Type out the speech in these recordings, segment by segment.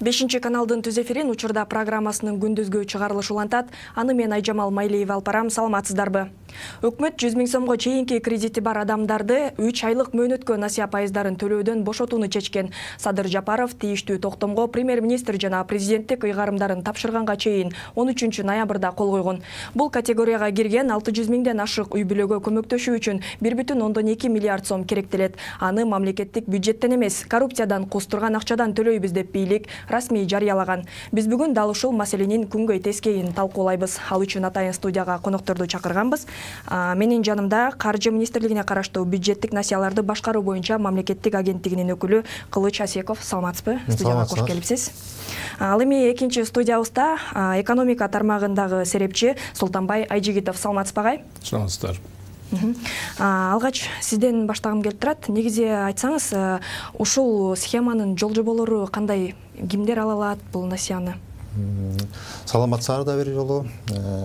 5 каналдын түз эфирин учурда программасынын күндүзгү чыгарылышы улантат. Аны мен Айжамал Майлиева алып барам. Саламатсыздарбы? Өкмөт 100 000 сомго чейинки кредити бар адамдарды 3 айлык мөөнөткө насыя пайыздарын төлөөдөн бошотууну чечкен. Садыр Жапаров тийиштүү токтомго премьер-министр жана президенттик ыйгарымдарын тапшырганга чейин 13 ноябрда кол койгон. Бул категорияга кирген 600 000ден ашык үй бүлөгө көмөктөшүү үчүн 1,2 миллиард сом керектелет. Аны мамлекеттик бюджеттен эмес, коррупциядан кустурган акчадан төлөйбүз деп бийлик расмий жарыялаган. Биз бүгүн дал ушул маселенин күнгөй тескейин талкуулайбыз. Ал үчүн атайын студияга конокторду чакырганбыз. Менин жанымда Каржы министрлигине караштуу бюджеттик насыяларды башкаруу боюнча мамлекеттик агенттигинин өкүлү Кылыч Асеков. Саламатсызбы? Студияга кош келипсиз. Ал эми экинчи студиябызда экономика тармагындагы серепчи Султанбай Айжигитов. Саламатсызбы агай? Саламатсыздар. Алгач сизден баштагым келип турат. Негизи айтсаңыз, ушул схеманын жол-жоболору кандай, кимдер ала алат бул насыяны? Саламатсыздар да бир жолу.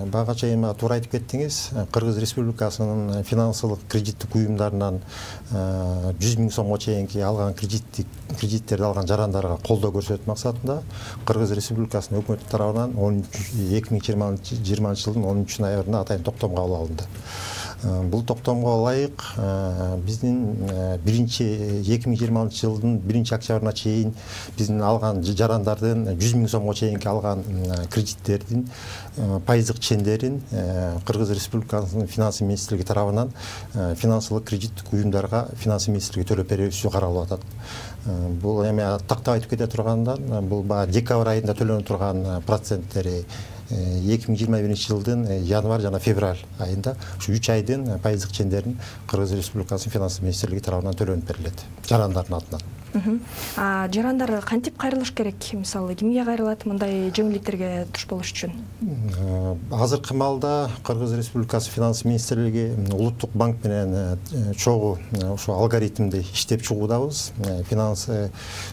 Бага чейин туура айтып кеттиңиз. Кыргыз Республикасынын финансылык кредиттик уюмдарынан 100 000 сомго чейинки алган кредиттерди алган жарандарга колдоо көрсөтүү максатында Кыргыз Республикасынын өкмөтү тарабынан 2020 жылдын 13 ноябрында атайын токтом кабыл алынды. Бул токтомго ылайык биздин 2020 жылдын 1 октябрына чейин биздин алган жарандардын 100 000 сомго чейинки алган кредиттердин пайыздык чендерин Кыргыз Республикасынын финанс министрлиги тарабынан финансылык кредиттик уюмдарга финанс министрлиги төлөп берүүсү каралып атат. Бул эми тактап айтып кете тургандан бул декабрь айында төлөнүп турган проценттери 2021 жылдын январь жана февраль айында ушу 3 айдын пайыздык чендерин Кыргыз Республикасынын финанс министрлиги тарабынан төлөнүп берилет жарандардын атынан. Жарандар кантип кайрылыш керек? Мисалы, кимге кайрылат мындай жеңилдиктерге туш болуш үчүн? Азыркы маалда Кыргыз Республикасы финанс министрлиги улуттук банк менен чогуу ошо алгоритмди иштеп чыгуудабыз. Финанс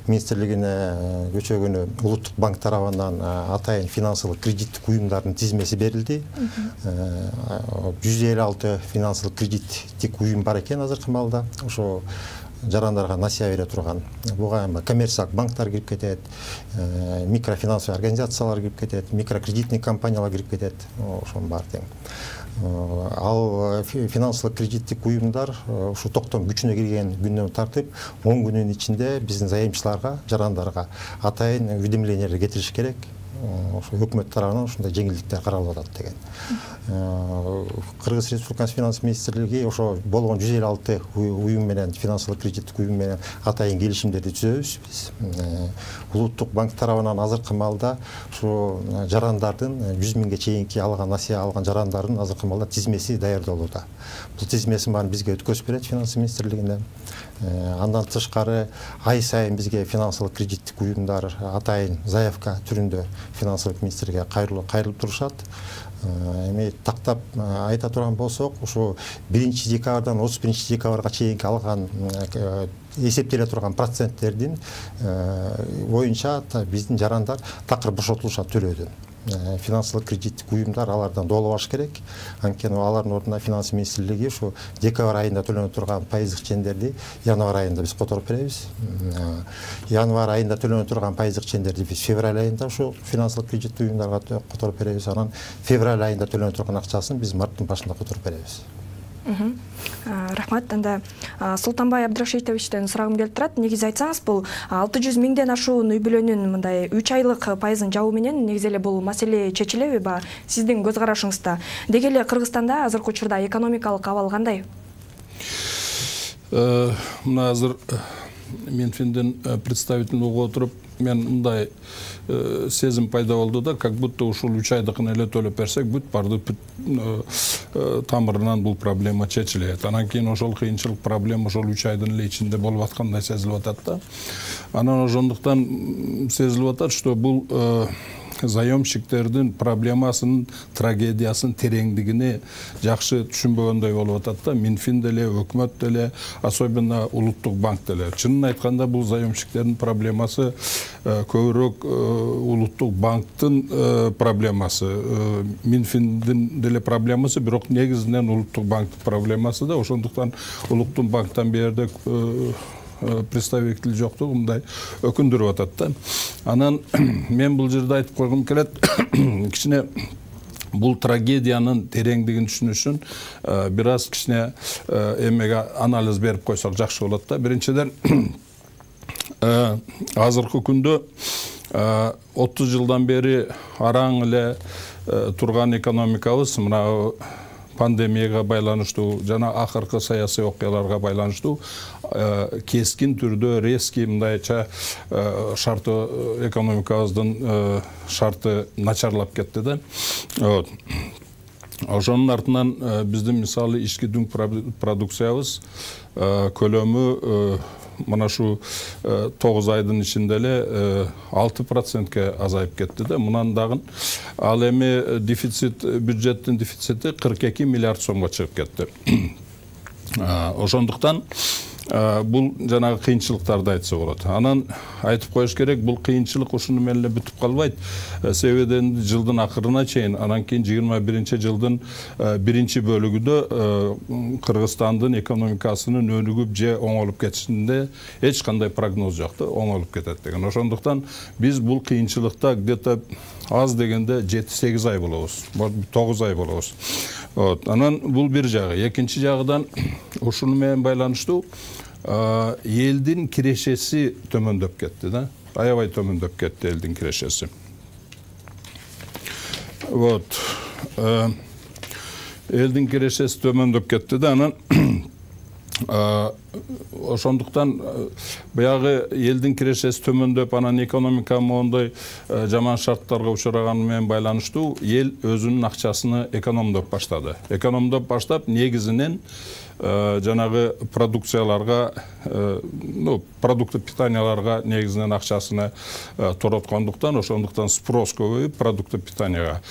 министрлигине көчөгөнү улуттук банк тарабынан атайын финансылык кредиттик уюмдардын тизмеси берилди. 156 финансылык кредиттик уюм бар экен азыркы маалда. Ошо жарандарга насыя бере турган. Буга коммерциялык банктар кирип кетет, микрофинансовый организациялар кирип кетет, микрокредитный компаниялар кирип кетет. Ошонун баары тең. Ал финансылык кредиттик уюмдар ушу токтом күчүнө кирген күндөн тартып 10 күнүн ичинде биздин заемчыларга, жарандарга атайын уведомлениялар кетириш керек. Ошо өкмөт тарабынан ушундай жеңилдиктер каралып атат деген. Кыргыз Республикасы финанс министрлиги ошо болгон 156 уюм менен финансылык кредиттик уюм менен атайын келишимдерди түзөбүз биз. Улуттук банк тарабынан азыркы маалда ушу жарандардын 100 000ге чейинки алган насыя алган жарандардын азыркы маалда тизмеси даярдалууда. Бул тизмесин баарын бизге өткөзүп берет финанс министрлигине. Андан тышкары ай сайын бизге финансылык кредиттик уюмдар атайын заявка түрүндө финансылык министрге кайрылып турушат. Эми тактап айта турган болсок, ушу 1 декабрдан 31 декабрга чейинки алган эсептеле турган проценттердин боюнча биздин жарандар такыр бошотулушат төлөөдөн. Финансылык кредиттик уюмдар алардан доолобаш керек. Анткени алардын ордуна финанс министрлиги ушу декабрь айында төлөнүп турган пайыздык чендерди январь айында биз которуп беребиз. Январь айында төлөнүп турган пайыздык чендерди биз февраль айында ушу финансылык кредиттик уюмдарга которуп беребиз. Анан февраль айында төлөнүп турган акчасын биз марттын башында которуп беребиз. Рахмат. Анда Султанбай Абдрашитовичтен сурагым келип турат. Негизи айтсаңыз, бул 600 000ден ашуун үй бүлөнүн мындай 3 айлык пайызын жабуу менен негизи эле бул маселе чечилеби? Сиздин көз карашыңызда деги эле Кыргызстанда азыркы учурда экономикалык абал кандай? Мына азыр Минфиндин представителин угуп отуруп, мен мындай сезим пайда болду да, как будто ушул 3 айдыкын эле төлөп берсек, бүт тамырынан бул проблема чечилет. Анан кийин ошол кыйынчылык проблема ошол 3 айдын эле ичинде болуп аткандай сезилип атат да. Анан ошондуктан сезилип атат, что бул заемщиктердин проблемасынын трагедиясынын тереңдигини жакшы түшүнбөгөндөй болуп атат да. Минфин деле, өкмөт деле, особенно улуттук банк деле. Чынын айтканда бул заемщиктердин проблемасы көбүрөөк улуттук банктын проблемасы, Минфиндин деле проблемасы, бирок негизинен улуттук банктын проблемасы да. Ошондуктан улуттук банктан берде представитель жоқтығы мындай өкүндүрүп атат да. Анан мен бул жерде айтып койгум келет, кичине бұл трагедияның тереңдігін түшүнүү үчүн бир аз кичине эмеге анализ берип койсок жакшы болот да. Биринчиден, азыркы күндө 30 жылдан бери араң эле турган экономикабыз мына пандемияга байланыштуу жана акыркы саясий окуяларга байланыштуу кескин түрдө резкий мындайча шарты экономикабыздын шарты начарлап кетти да. Ошонун артынан биздин мисалы ички дүң продукциябыз көлөмү мына шу 9 айдын ичинде эле 6%ке азайып кетти да. Мунан дагы ал эми дефицит, бюджеттин дефицити 42 миллиард сомго чыгып кетти. Ошондуктан бул жанагы кыйынчылыктарды айтса болот. Анан айтып коюш керек, бул кыйынчылык ушуну менен эле бүтүп калбайт. Себебен жылдын акырына чейин, анан кийин 21-жылдын биринчи бөлүгүндө Кыргызстандын экономикасынын өнүгүп же оңолуп кетишинде эч кандай прогноз жок да, оңолуп кетет деген. Ошондуктан биз бул кыйынчылыкта где-то аз дегенде 7-8 ай болобуз, 9 ай болобуз. Анан бул бир жагы. Экинчи жагыдан ушуну менен байланыштуу элдин кирешеси төмөндөп кетти да. Аябай төмөндөп кетти элдин кирешеси. Элдин кирешеси төмөндөп кетти да. Анан ошондуктан баягы элдин кирешеси төмөндөп, анан экономика моундай жаман шарттарга учураганы менен байланыштуу эл өзүнүн акчасыны экономдоп баштады. Экономдоп баштап, негизинен жанагы продукцияларга, продукты питанияларга негизинен акчасыны тороткондуктан, ошондуктан спрос көбөйүп продукты питанияга.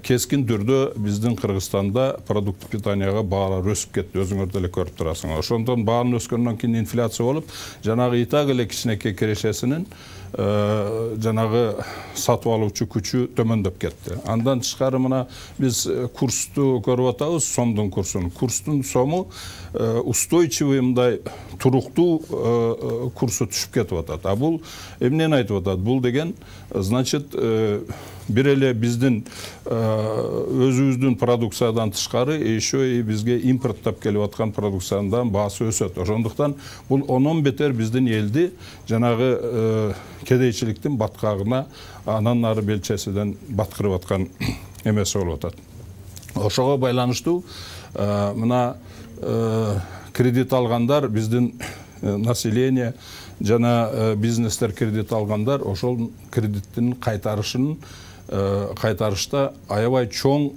Кескин түрдө биздин Кыргызстанда продукты питанияга баалар өсүп кетти, өзүңөр деле көрүп турасыңар. Ошондон баанын өскөндөн кийин инфляция болуп, жанагы итак эле кичинекей кирешесинин жанагы сатып алуучу күчү төмөндөп кетти. Андан тышкары мына биз курсту көрүп атабыз, сомдун курсун. Курстун сому устойчивый мындай туруктуу курсу түшүп кетип атат. А бул эмнени айтып атат? Бул деген значит бир эле биздин өзүбүздүн продукциядан тышкары еще и бизге импорттоп келип аткан продукциянын баасы өсөт. Ошондуктан бул онон бетер биздин элди жанагы кедейчиликтин баткагына, анан ары белчесиден баткырып аткан эмеси болуп атат. Ошого байланыштуу мына кредит алгандар, биздин население жана бизнестер кредит алгандар ошол кредиттин кайтарышта аябай чоң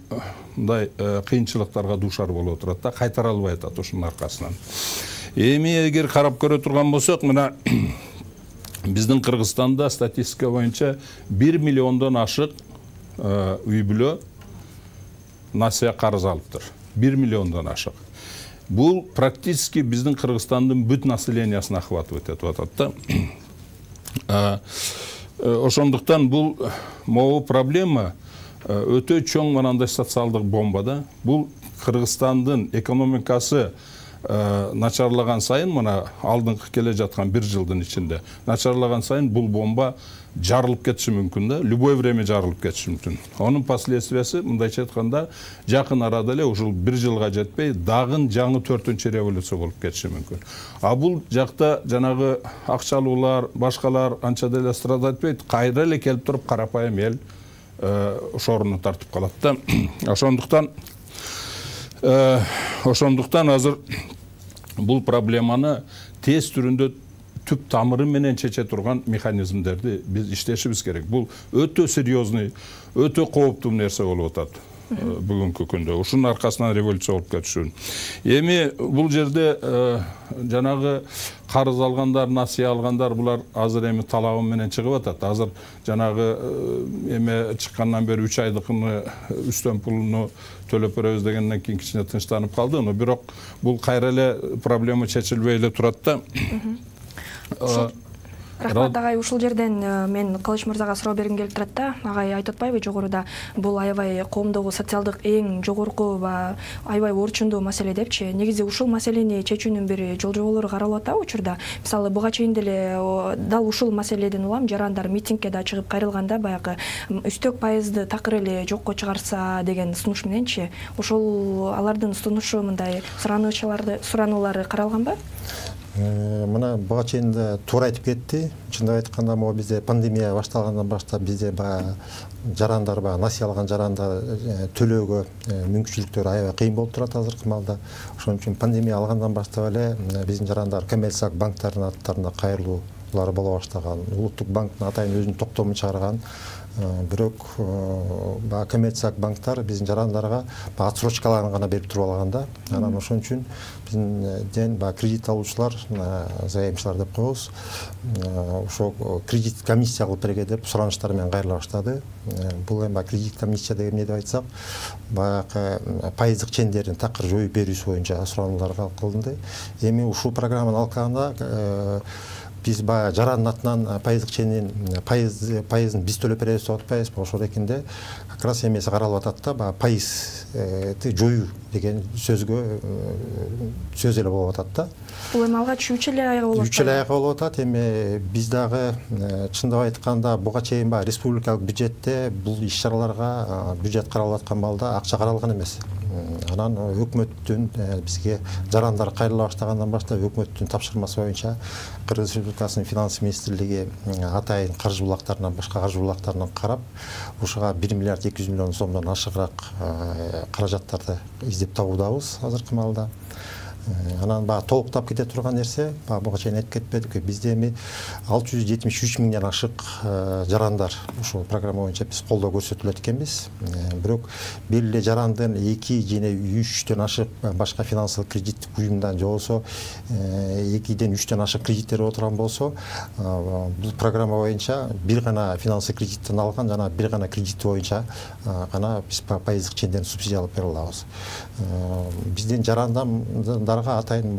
мындай кыйынчылыктарга дуушар болуп турат да, кайтара албай атат ошонун аркасынан. Эми эгер карап көрө турган болсок, мына биздин Кыргызстанда статистика боюнча 1 миллиондон ашык үй бүлө насыя карыз алыптыр. 1 миллиондон ашык. Бул практически биздин Кыргызстандын бүт населениясын охватывать этип атат да. Ошондуктан бул могу проблема өтө чоң мынандай социалдык бомба да. Бул Кыргызстандын экономикасы начарлаган сайын, мына алдыңкы келе жаткан 1 жылдын ичинде начарлаган сайын бул бомба жарылып кетиши мүмкүн да, любой время жарылып кетиши мүмкүн. Онун последствиясы мындайча айтканда жакын арада эле ушул 1 жылга жетпей дагы жаңы 4-чү революция болуп кетиши мүмкүн. А бул жакта жанагы акчалуулар, башкалар анча деле страдать этпейт, кайра эле келип туруп карапайым эл шоруну тартып калат да. Ошондуктан азыр бул проблеманы тез түрүндө түп тамыры менен чече турган механизмдерди биз иштешибиз керек. Бул өтө серьезный, өтө кооптуу нерсе болуп атат бүгүнкү күндө. Ушунун аркасынан революция болуп кетиши. Эми бул жерде жанагы карыз алгандар, насыя алгандар, булар азыр эми талабы менен чыгып атат. Азыр жанагы эме чыккандан бери 3 айдыкыны үстөн пулуну төлөп беребиз дегенден кийин кичине тынчтанып калды. Бирок бул кайра эле проблема чечилбей эле турат да. Рахмат агай, ушул жерден мен Кылыч мырзага суроо бергим келип турат да. Агай айтып атпайбы жогоруда бул аябай коомдогу социалдык эң жогорку аябай орчундуу маселе депчи. Негизи ушул маселени чечүүнүн бир жол жоболору каралып атабы учурда? Мисалы буга чейин деле дал ушул маселеден улам жарандар митингке да чыгып кайрылганда баягы үстөк пайызды такыр эле жокко чыгарса деген сунуш мененчи. Ошол алардын сунушу мындай сурануулары каралганбы? Мына буга чейин туура айтып кетти. Чындап айтканда, могу бизде пандемия башталгандан баштап бизде жарандар, насыялган жарандар төлөөгө мүмкүнчүлүктөрү аябай кыйын болуп турат азыркы маалда. Ошон үчүн пандемия алгандан баштап эле биздин жарандар коммерциялык банктардын аттарына кайрылуулары боло баштаган. Улуттук банктын атайын өзүнүн токтомун чыгарган. Бирок коммерциялык банктар биздин жарандарга отсрочкаларын гана берип туруп алган да. Анан ошон үчүн бизден кредит алуучулар, заемчылар деп коебуз, ошо кредит комиссия кылып берге деп суранычтар менен кайрыла баштады. Бул эми кредит комиссия деген эмне деп айтсак, баягы пайыздык чендерин такыр жоюп берүүсү боюнча сурануулар кылынды. Эми ушул программаны алганда биз жарандын атынан пайыздык ченин пайызын биз төлөп беребиз деп атпайбызбы? Ошол экинде как раз эмеси каралып атат да, пайызды жоюу деген сөз эле болуп атат да. Бул эми алгач 3 эле айга болуп атат. 3 эле айга болуп атат. Эми биз дагы чындап айтканда буга чейин республикалык бюджетте бул иш-чараларга бюджет каралып аткан балда акча каралган эмес. Анан өкмөттүн бизге жарандар кайрыла баштагандан баштап өкмөттүн тапшырмасы боюнча Кыргыз Республикасынын финанс министрлиги атайын каржы булактарынан башка каржы булактарынан карап, ушуга 1 миллиард 200 миллион сомдон ашыгыраак каражаттарды издеп табуудабыз азыркы маалда. Анан толуктап кете турган нерсе, буга чейин айтып кетпедикпи, бизде эми 673 миңден ашык жарандар ушул программа боюнча биз колдоо көрсөтүлөт экенбиз. Бирок бир эле жарандын 2 жана 3төн ашык башка финансылык кредиттик уюмдан же болбосо 2ден 3төн ашык кредиттери отурган болсо, бул программа боюнча бир гана финансылык кредиттен алган жана бир гана кредит боюнча гана биз пайыздык чендерин субсидиялап бере алабыз. Биздин жарандар атайын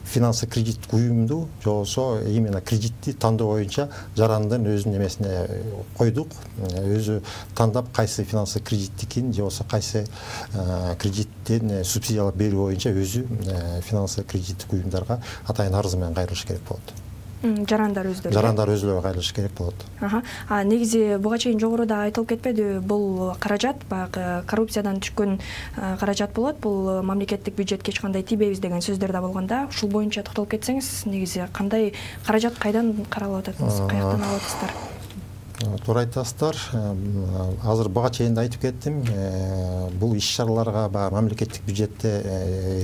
финансылык кредиттик уюмду же болбосо именно кредитти тандоо боюнча жарандын өзүнүн эмесине койдук. Өзү тандап кайсы финансылык кредиттикин же болбосо кайсы кредиттен субсидиялап берүү боюнча өзү финансылык кредиттик уюмдарга атайын арыз менен кайрылыш керек болот. Жарандар өзлөрү кайрылыш керек болот. Негизи буга чейин жогоруда айтылып кетпеди, бул каражат баягы коррупциядан түшкөн каражат болот. Бул мамлекеттик бюджетке эч кандай тийбейбиз деген сөздөр да болгонда, ушул боюнча токтолуп кетсеңиз, негизи кандай каражат кайдан каралып атат, каяктан алып атасыздар? Туура айтасыздар. Азыр буга чейин да айтып кеттим. Бул иш-чараларга мамлекеттик бюджетте,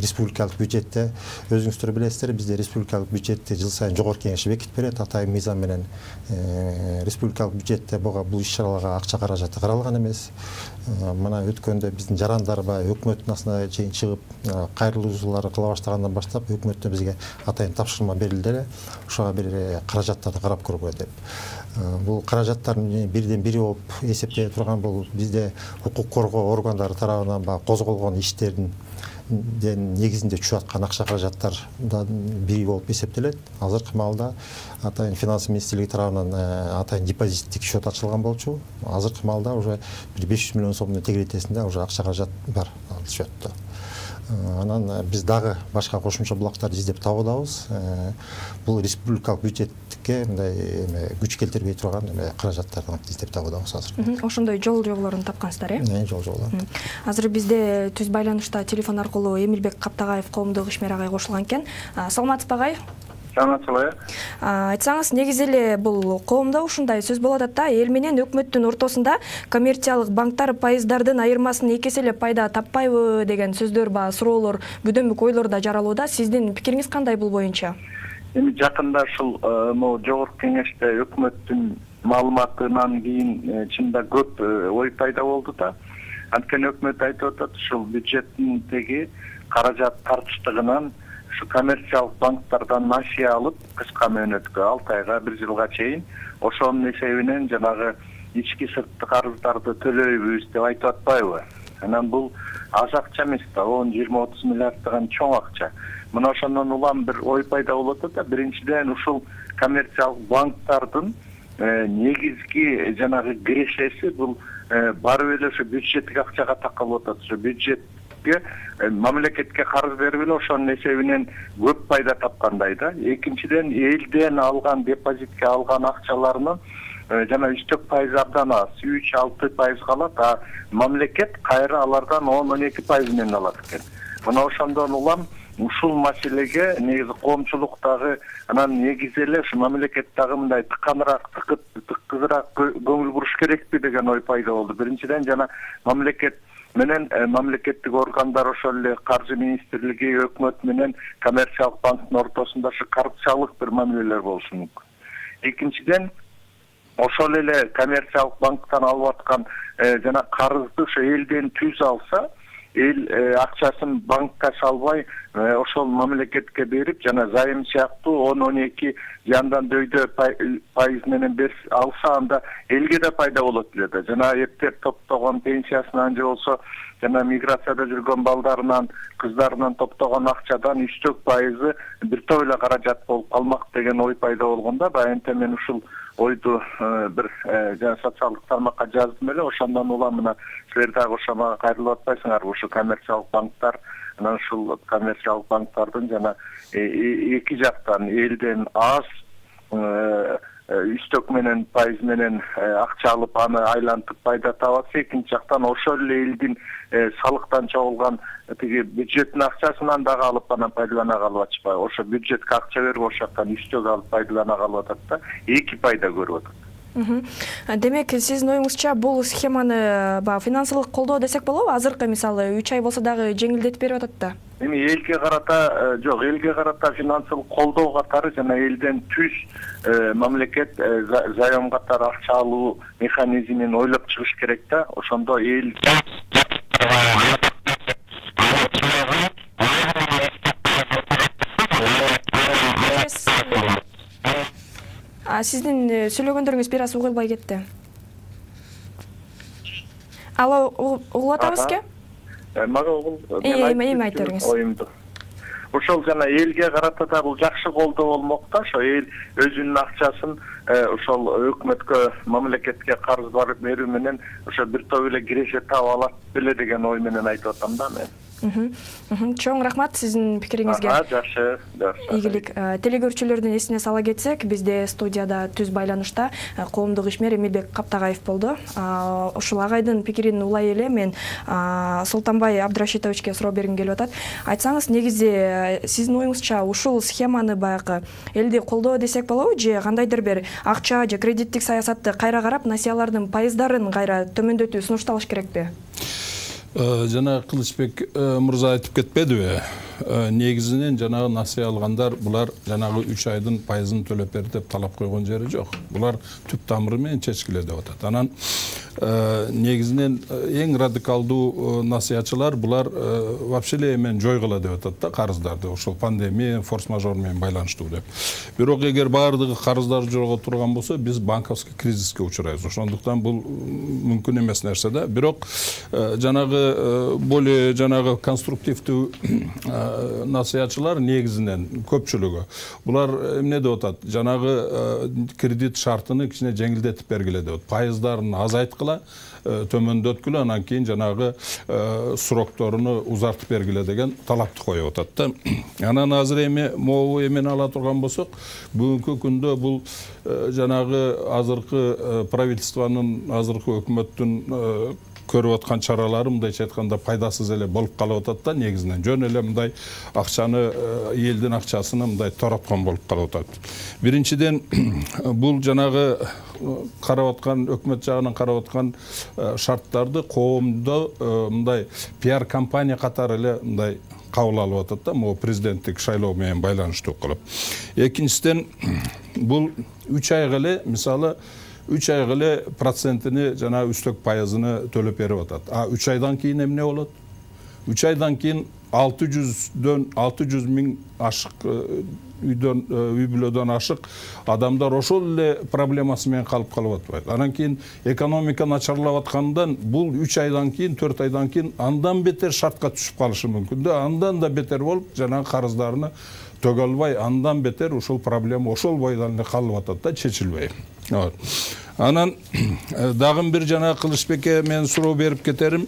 республикалык бюджетте өзүңүздөр билесиздер, бизде республикалык бюджетти жыл сайын жогорку кеңеш бекитип берет атайын мыйзам менен. Республикалык бюджетте бул иш-чараларга акча каражаты каралган эмес. Мына өткөндө биздин жарандар өкмөттүн астына чейин чыгып кайрылууларды кыла баштагандан баштап өкмөттөн бизге атайын тапшырма берилди эле. Ошого бир каражаттарды карап көргүлө деп. Бул каражаттардын бирден бири болуп эсептеле турган бул бизде укук коргоо органдары тарабынан козголгон иштердин негизинде түшүп аткан акча каражаттардан бири болуп эсептелет. Азыркы маалда атайын финанс министрлиги тарабынан атайын депозиттик счет ачылган болчу. Азыркы маалда уже 500 миллион сомдун тегеретесинде уже акча каражат бар ал счетто. Анан биз дагы башка кошумча булактарды издеп табуудабыз. Бул республикалык бюджетке мындай күч келтирбей турган каражаттарды издеп табуудабыз азыр. Ошондой жол жоболорун тапкансыздар, э? Жол жоболор. Азыр бизде түз байланышта телефон аркылуу Эмилбек Каптагаев коомдук ишмер агай кошулган экен. Саламатсызбы агай? Айтсаңыз, негизи эле бул коомдо ушундай сөз болуп атат да, эл менен өкмөттүн ортосунда коммерциялык банктар пайыздардын айырмасын 2 эсе эле пайда таппайбы деген сөздөр, суроолор, бүдөнбүк ойлор да жаралууда. Сиздин пикириңиз кандай бул боюнча? Эми жакында ушул жогорку кеңеште өкмөттүн маалыматынан кийин чында көп ой пайда болду да. Анткени өкмөт айтып атат, ушул бюджеттин теги каражат тартыштыгынан şu kommersiялык банктардан насыя алып кыска мөөнөткө 6 айга 1 жылга чейин ошонун эсебинен жанагы ички сырттык карыздарды төлөйбүз деп айтып атпайбы? Анан бул аз акча эмес да, 10-20-30 миллиарддаган чоң акча. Мына ошондон улам бир ой пайда болот да, биринчиден ушул коммерциялык банктардын негизги жанагы кирешеси бул барып эле ошо бюджеттик акчага такалып атат. Ошо бюджетке мамлекетке карыз берип эле ошонун эсебинен көп пайда тапкандай да. Экинчиден элден алган депозитке алган акчаларынын жана үстөк пайызы абдан аз, 3-6% калат, а мамлекет кайра алардан 10-12% менен алат экен. Мына ошондон улам ушул маселеге негизи коомчулуктагы анан негизи эле ушу мамлекет дагы мындай тыкканыраак, тыккызыраак көңүл буруш керекпи деген ой пайда болду. Биринчиден жана мамлекет менен мамлекеттик органдар ошол эле каржы министрлиги, өкмөт менен коммерциялык банктын ортосунда ушу коррупциялык бир мамилелер болушу мүмкүн. Экинчиден ошол эле коммерциялык банктан алып аткан жана карызды ошо элден түз алса, эл акчасын банкка салбай ошол мамлекетке берип жана зайым сыяктуу 10-12 жандан дөйдө пайыз менен алса, анда элге да пайда болот эле да. Жана эптеп топтогон пенсиясынан же болсо жана миграцияда жүргөн балдарынан, кыздарынан топтогон акчадан үстөк пайызы бир топ эле каражат болуп калмак деген ой пайда болгондо, баянте мен ушул ойду бир жана социалдык тармакка жаздым эле. Ошондон улам мына силер дагы ошо мага кайрылып атпайсыңарбы, ушул коммерциялык банктар, анан ушул коммерциялык банктардын жана эки жактан элден аз үстөк менен пайыз менен акча алып аны айлантып пайда табат, экинчи жактан ошол эле элдин салыктан чогулган тиги бюджеттин акчасынан дагы алып анан пайдалана калып атышпайбы, ошо бюджетке акча берип ошол жактан үстөк алып пайдалана калып атат да, эки пайда көрүп атат. Демек, сиздин оюңузча бул схеманы финансылык колдоо десек болобу? Азыркы мисалы 3 ай болсо дагы жеңилдетип берип атат да. Эми элге карата жок, элге карата финансылык колдоо катары жана элден түз мамлекет зайом катары акча алуу механизмин ойлоп чыгыш керек да. Ошондо эл сиздин сүйлөгөндөрүңүз бир аз угулбай кетти. Алло, угулуп атабызбы? Мага угул. Эми айтыңыз. Оюмду. Ошол жана элге карата да бул жакшы колдоо болмок да, ошо эл өзүнүн акчасын ошол өкмөткө, мамлекетке карыз берүү менен ошо бир топ эле киреше таап алат беле деген ой менен айтып атам да мен. Чоң рахмат сиздин пикириңизге. Жакшы. Ийгилик. Телегөрүүчүлөрдүн эсине сала кетсек, бизде студияда түз байланышта коомдук ишмер Эмилбек Каптагаев болду. Ушул агайдын пикирин улай эле мен Султанбай Абдрашитовичке суроо бергим келип атат. Айтсаңыз, негизи сиздин оюңузча ушул схеманы баягы элди колдоо десек болобу же кандайдыр бир акча же кредиттик саясатты кайра карап, насыялардын пайыздарын кайра төмөндөтүү сунушталыш керекпи? Жана Кылычбек мырза айтып кетпедиби? Негизинен жанагы насыя алгандар булар жанагы 3 айдын пайызын төлөп бер деп талап койгон жери жок. Булар түп тамыры менен чечкиле деп атат. Анан негизинен эң радикалдуу насыячылар булар вообще эле эмен жойгула деп атат да карыздарды, ошол пандемия, форс-мажор менен байланыштуу деп. Бирок эгер баардыгы карыздар жойго турган болсо, биз банковский кризиске учурайбыз. Ошондуктан бул мүмкүн эмес нерсе да. Бирок жанагы более жанагы конструктивдүү насыячылар негизинен көпчүлүгү булар эмне деп атат, жанагы кредит шартыны кичине жеңилдетип бергиле деп атат, пайыздарын азайткыла, төмөндөткүлө, анан кийин жанагы срокторуну узартып бергиле деген талапты коюп атат да. Анан азыр эми могу эмени ала турган болсок, бүгүнкү күндө бул жанагы азыркы правительствонун, азыркы өкмөттүн көрүп аткан чаралары мындайча айтканда пайдасыз эле болуп калып атат да, негизинен жөн эле мындай акчаны, элдин акчасыны мындай тораткан болуп калып атат. Биринчиден бул жанагы карап аткан, өкмөт жагынан карап аткан шарттарды коомдо мындай пиар компания катары эле мындай кабыл алып атат да, могу президенттик шайлоо менен байланыштуу кылып. Экинчиден бул 3 айга эле, мисалы 3 айга эле процентini жана үстөк пайызыны төлөп берип атат. 3 айдан кийин эмне болот? 3 айдан кийин 600 миң ашык үй бүлөдөн ашык адамдар ошол эле проблемасы менен калып атпайбы. Анан кийин экономика начарлап аткандан бул 3 айдан кийин, 4 айдан кийин андан бетер шартка түшүп калышы мүмкүн да, андан да бетер болуп, жанагы карыздарыны төгө албай, андан бетер ушул проблема ошол бойдон эле калып атат да, чечилбей. Анан дагы бир жана Кылычбекке мен суроо берип кетерим.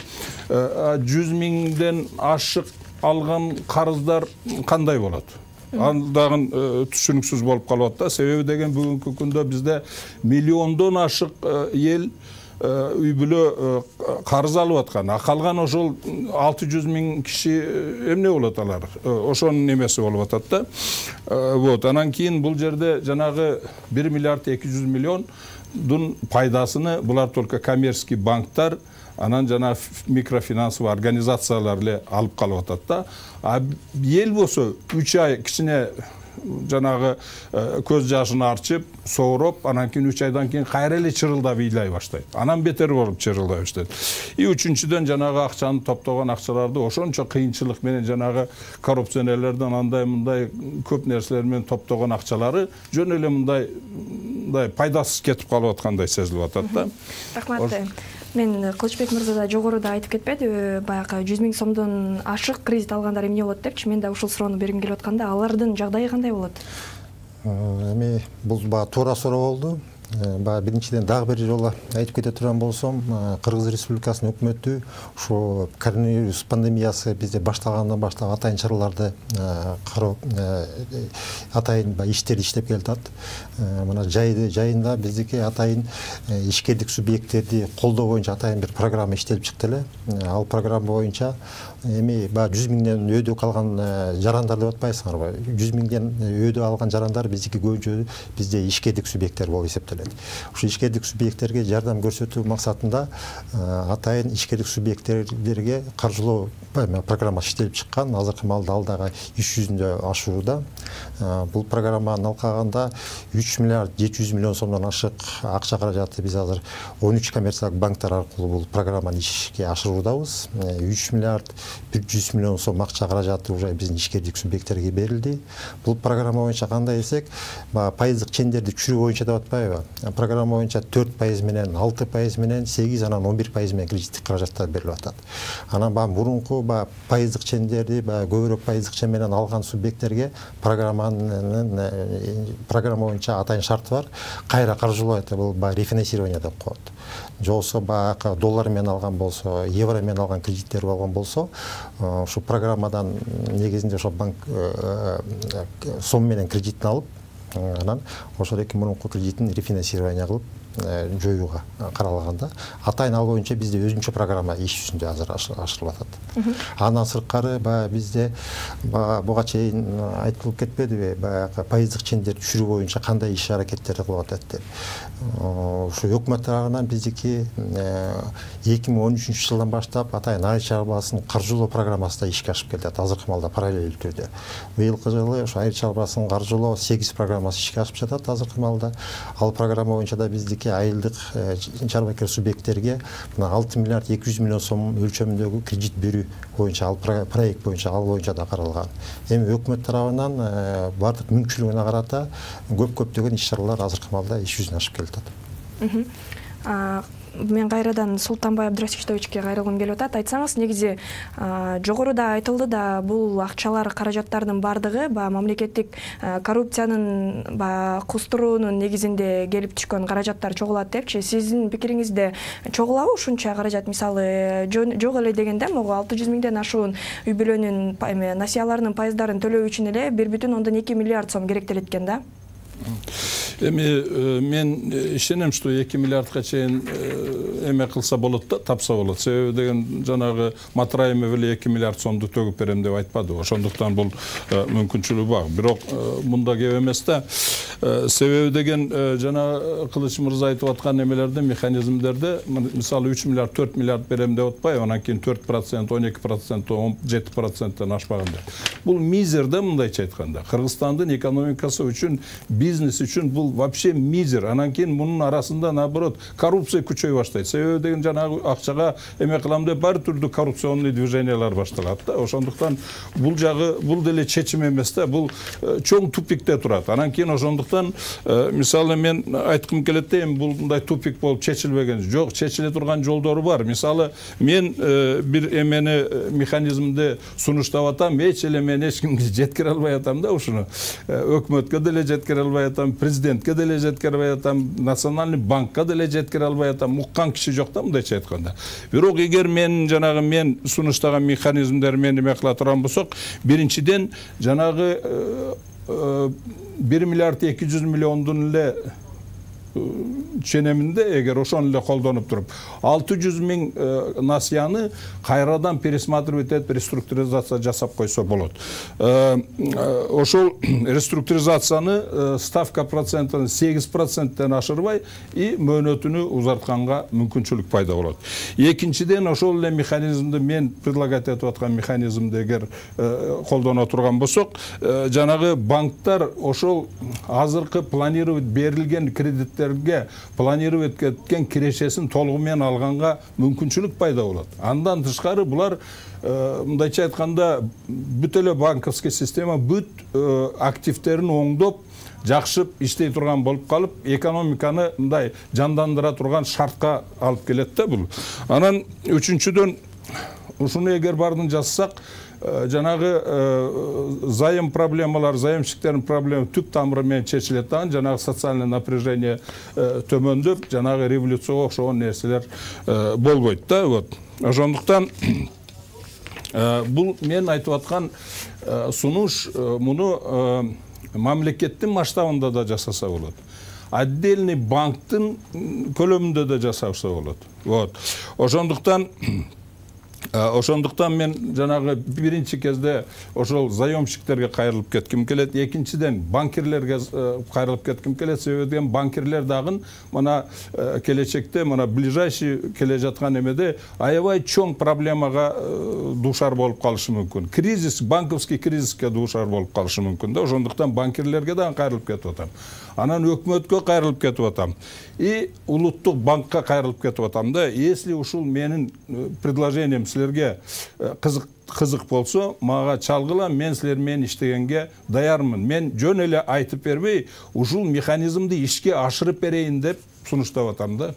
100 миңден ашык алган карыздар кандай болот? Дагы түшүнүксүз болуп калып атат да. Себеби деген бүгүнкү күндө бизде миллиондон ашык эл үй бүлө карыз алып аткан. Калган ошол 600 миң киши эмне болот алар? Ошонун немеси болуп атат да. Вот, анан кийин бул жерде жанагы 1 миллиард 200 миллиондун пайдасыны булар только коммерческий банктар, анан жана микрофинансовый организациялар эле алып калып атат да. Эл болсо 3 ай кичине жанагы көз жашын арчып, сооруп, анан кийин 3 айдан кийин кайра эле чырылдап ыйлай баштайт. Анан бетер болуп чырылдай баштайт. Үчүнчүдөн жанагы акчаны топтогон акчаларды ошончо кыйынчылык менен жанагы коррупционерлерден андай мындай көп нерселер менен топтогон акчалары жөн эле мындай пайдасыз кетип калып аткандай сезилип атат да. Рахмат. Мен Кылычбек мырза да жогоруда айтып кетпеди, баягы 100 миң сомдон ашык кредит алгандар эмне болот депчи. Мен да ушул суроону бергим келип атканда, алардын жагдайы кандай болот? Эми бул туура суроо болду. Биринчиден дагы бир жолу айтып кете турган болсом, Кыргыз Республикасынын өкмөтү ушу коронавирус пандемиясы бизде башталгандан баштап атайын чараларды карап, атайын иштерди иштеп келатат. Мына жайында биздики атайын ишкердик субъекттерди колдоо боюнча атайын бир программа иштелип чыкты эле. Ал программа боюнча эми 100 миңден өйдө калган жарандар деп атпайсыңарбы? 100 миңден өйдө алган жарандар биздики көбүнчө бизде ишкердик субъекттер болуп эсептелет. Ушу ишкердик субъекттерге жардам көрсөтүү максатында атайын ишкердик субъекттерге каржылоо программасы иштелип чыккан. Азыркы маалда ал дагы иш жүзүндө ашууда. Бул программаны алкаганда 3 миллиард 700 миллион сомдон ашык акча каражаты биз азыр 13 коммерциялык банктар аркылуу бул программаны ишке ашыруудабыз. 3 миллиард 100 миллион сом акча каражаты уже биздин ишкердик субъекттерге берилди. Бул программа боюнча кандай десек, пайыздык чендерди түшүрүү боюнча деп атпайбы? Программа боюнча 4% менен, 6% менен, 8 анан 11% менен кредиттик каражаттар берилип атат. Анан мурунку пайыздык чендерди көбүрөөк пайыздык чен менен алган субъекттерге программа боюнча атайын шарты бар. Кайра каржылайт, бул рефинансирование деп коет. Жолсо доллар менен алган болсо, евро менен алган кредиттер болгон болсо, ушу программадан негизинде ошо банк сом менен кредитин алып, анан ошол эки мурунку кредитин рефинансирование кылып жоюуга каралганда, атайын ал боюнча бизде өзүнчө программа иш жүзүндө азыр ашырылып атат. Андан сырткары бизде буга чейин айтылып кетпедиби, пайыздык чендерди түшүрүү боюнча кандай иш аракеттер кылып атат деп. Ушу өкмөт тарабынан биздики 2013 жылдан баштап атайын айыл чарбасынын каржылоо программасы да ишке ашып келет. Азыркы маалда параллель түрдө. Быйылкы жылы ошо айыл чарбасынын каржылоо 8 программасы ишке ашып жатат азыркы маалда. Ал программа боюнча да биздики айылдык чарбакер субъекттерге 6 миллиард 200 миллион сом өлчөмүндөгү кредит берүү боюнча ал проект боюнча да каралган. Эми өкмөт тарабынан бардык мүмкүнчүлүгүнө карата көптөгөн иш-чаралар азыркы маалда иш жүзүнө ашып келет. Мен кайрадан Султанбай Абдрасичтовичке кайрылгым келип атат. Айтсаңыз, негизи жогоруда айтылды да, бул акчалар, каражаттардын бардыгы мамлекеттик коррупциянын кустуруунун негизинде келип түшкөн каражаттар чогулат депчи. Сиздин пикириңизде чогулабы ушунча каражат? Мисалы, жок эле дегенде, могу 600 миңден ашуун үй бүлөнүн насыяларынын пайыздарын төлөө үчүн эле 1,2 миллиард сом керектелет экен да? Эми мен ишенем, что 2 миллиардга чейин эме кылса болот да, тапса болот. Себеби деген жанагы Матраимов эле 2 миллиард сомду төгүп берем деп айтпады. Ошондуктан бул мүмкүнчүлүгү бар. Бирок мында кеп эмес да. Себеби деген жана Кылыч мырза айтып аткан эмелерде, механизмдерде, мисалы 3 миллиард, 4 миллиард берем деп атпайбы, анан кийин 4%, 12%, 17%тен ашпаганда. Бул мизер да, мындайча айтканда. Кыргызстандын экономикасы үчүн, бизнес үчүн бул бул вообще мизер. Анан кийин мунун арасында наоборот коррупция күчөй баштайт. Себеби деген жанагы акчага эме кылам деп бар түрдүү коррупционный движениялар башталат да. Ошондуктан бул жагы бул деле чечим эмес да. Бул чоң тупикте турат. Анан кийин ошондуктан мисалы мен айткым келет да, бул мындай тупик болуп чечилбеген жок, чечиле турган жолдору бар. Мисалы мен бир эмени механизмди сунуштап атам, эч эле мен эч кимге жеткире албай атам да ушуну. Өкмөткө деле жеткире албай атам, президентке деле жеткире албай атам, национальный банкка деле жеткире албай атам. Уккан киши жок да мындайча айтканда. Бирок эгер мен жанагы мен сунуштаган механизмдер мени эме кыла турган болсок, биринчиден жанагы 1 миллиард 200 миллиондун эле ченеминде эгер ошону эле колдонуп туруп 600 миң насыяны кайрадан пересматривать этип реструктуризация жасап койсо болот. Ошол реструктуризацияны ставка процентын 8%тен ашырбай и мөөнөтүнү узартканга мүмкүнчүлүк пайда болот. Экинчиден ошол эле механизмди мен предлагать этип аткан механизмди эгер колдоно турган болсок, жанагы банктар ошол азыркы планировать берилген кредиттер планировать эткен кирешесин толугу менен алганга мүмкүнчүлүк пайда болот. Андан тышкары булар мындайча айтканда бүт эле банковский система бүт активтерин оңдоп жакшып иштей турган болуп калып, экономиканы мындай жандандыра турган шартка алып келет да бул. Анан үчүнчүдөн ушуну эгер бардын жасасак, жанагы зайым проблемалар, заемщиктердин проблема түп тамыры менен чечилет да, жанагы социальный напряжение төмөндөп, жанагы революцияга окшогон нерселер болбойт да. Вот. Ошондуктан бул мен айтып аткан сунуш муну мамлекеттин масштабында да жасаса болот. Отдельный банктын көлөмүндө да жасаса болот. Вот. Ошондуктан мен жанагы биринчи кезде ошол заемщиктерге кайрылып кетким келет, экинчиден банкирлерге кайрылып кетким келет. Себеби деген банкирлер дагы мына келечекте, мына ближайший келе жаткан эмеде аябай чоң проблемага дуушар болуп калышы мүмкүн. Кризис, банковский кризиске дуушар болуп калышы мүмкүн да. Ошондуктан банкирлерге дагы кайрылып кетип атам. Анан өкмөткө кайрылып кетип атам. И улуттук банкка кайрылып кетип атам да. Если ушул менин предложением силерге кызык болсо, мага чалгыла, мен силер менен иштегенге даярмын. Мен жөн эле айтып бербей, ушул механизмди ишке ашырып берейин деп сунуштап атам да.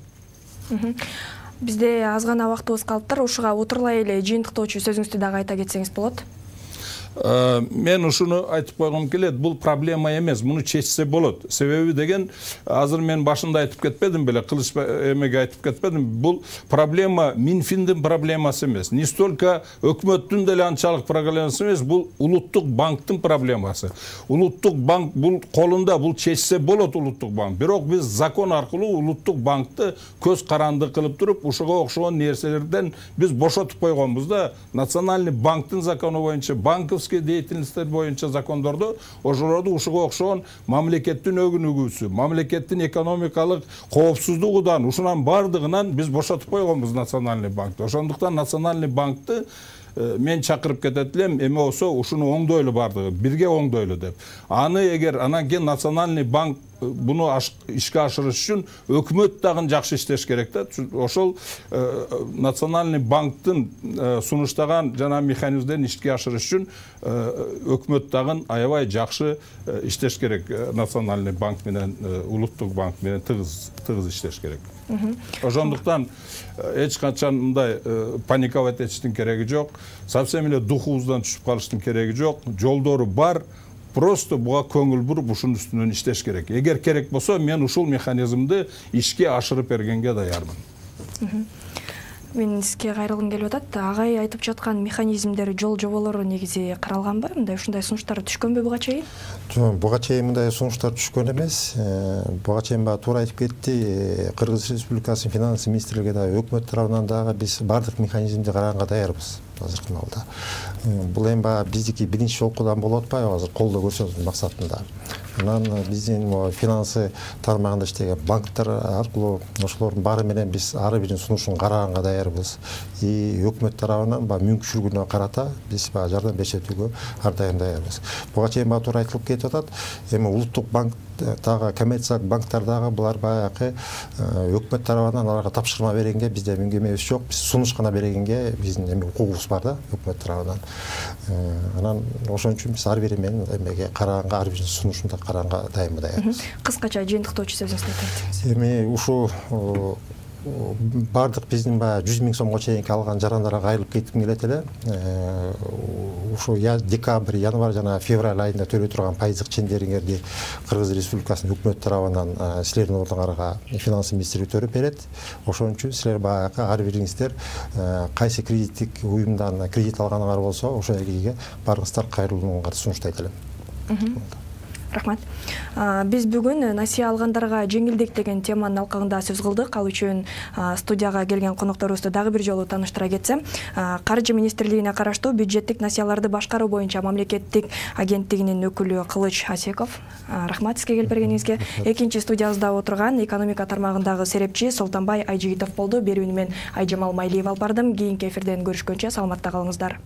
Бизде аз гана убактыбыз калыптыр. Ушуга отурлай эле жыйынтыктоочу сөзүңүздү дагы айта кетсеңиз болот. Мен ушуну айтып койгум келет, бул проблема эмес, муну чечсе болот. Себеби деген, азыр мен башында айтып кетпедим беле, кылыч эмеге айтып кетпедим, бул проблема Минфиндин проблемасы эмес. Не столько өкмөттүн деле анчалык проблемасы эмес, бул улуттук банктын проблемасы. Улуттук банк бул колунда, бул чечсе болот улуттук банк. Бирок биз закон аркылуу улуттук банкты көз каранды кылып туруп, ушуга окшогон нерселерден биз бошотуп койгонбуз да. Национальный банктын закону боюнча, банковский деятельностер боюнча закондордо ошолорду ушуга окшогон мамлекеттин өгүнүгүүсү, мамлекеттин экономикалык коопсуздугудан, ушунан бардыгынан биз бошотуп койгонбуз национальный банкты. Ошондуктан национальный банкты мен чакырып кетет элем, эме болсо ушуну оңдойлу бардыгы, бирге оңдойлу деп. Аны эгер анан кийин национальный банк буну ишке ашырыш үчүн өкмөт дагы жакшы иштеш керек да. Ошол национальный банктын сунуштаган жана механизмдерин ишке ашырыш үчүн өкмөт дагы аябай жакшы иштеш керек. Национальный банк менен улуттук банк менен тыгыз иштеш керек. Ошондуктан эч качан мындай паниковать этиштин кереги жок. Совсем эле духубуздан түшүп калыштын кереги жок. Жолдору бар. Просто буга көңүл буруп ушунун үстүнөн иштеш керек. Эгер керек болсо, мен ушул механизмди ишке ашырып бергенге даярмын. Мен сизге кайрылгым келип атат. Агай айтып жаткан механизмдер, жол-жоболору негизи каралганбы? Мындай ушундай сунуштар түшкөнбү буга чейин? Жок, буга чейин мындай сунуштар түшкөн эмес. Буга чейин туура айтып кетти. Кыргыз Республикасынын финанс министрлиги да өкмөт тарабынан дагы биз бардык механизмди караганга даярбыз. Азыркы маалда. Бул эми биздики биринчи окуудан болуп атпайбы, азыр колдоо көрсөтүү максатында. Анан биздин финансы тармагында иштеген банктар аркылуу ошолордун баары менен биз ар биринин сунушун караганга даярбыз. И өкмөт тарабынан мүмкүнчүлүгүнө карата биз жардам көрсөтүүгө ар дайым даярбыз. Буга чейин туура айтылып кетип атат. Эми улуттук банк тағы коммерциялық банктардағы бұлар баяғы өкмөт тарабынан аларга тапшырма бергенге бізде мөңгемебиз жок, биз сунуш гана бергенге биздин эми укугубуз бар да өкмөт тарабынан. Анан ошон үчүн биз ар бири менин эмеге караганга, ар биринин сунушунда караганга дайымбыз. Кыскача жыйынтыктоочу сөзүңүздү айтыңыз. Эми ушу бардык биздин баягы 100 000 сомго чейинки алган жарандарга кайрылып кетким келет эле. Ушу декабрь, январь жана февраль айында төлөй турган пайыздык чендериңерди Кыргыз Республикасынын өкмөт тарабынан силердин ордуңарга финанс министрлиги төрөп берет. Ошон үчүн силер баягы ар бириңиздер кайсы кредиттик уюмдан кредит алганыңар болсо, ошол элге барыңыздар кайрылууңарга сунуштайт элем. Рахмат. Биз бүгүн насыя алгандарга жеңилдик деген теманын алкагында сөз кылдык. Ал үчүн студияга келген конокторубузду дагы бир жолу тааныштыра кетсем, Каржы министрлигине караштуу бюджеттик насыяларды башкаруу боюнча мамлекеттик агенттигинин өкүлү Кылыч Асеков. Рахмат сизге келип бергениңизге. Экинчи студиябызда отурган экономика тармагындагы серепчи Солтонбай Айжигитов болду. Берүүнү мен Айжамал Майлиева алып бардым. Кийинки эфирден көрүшкөнчө саламатта калыңыздар.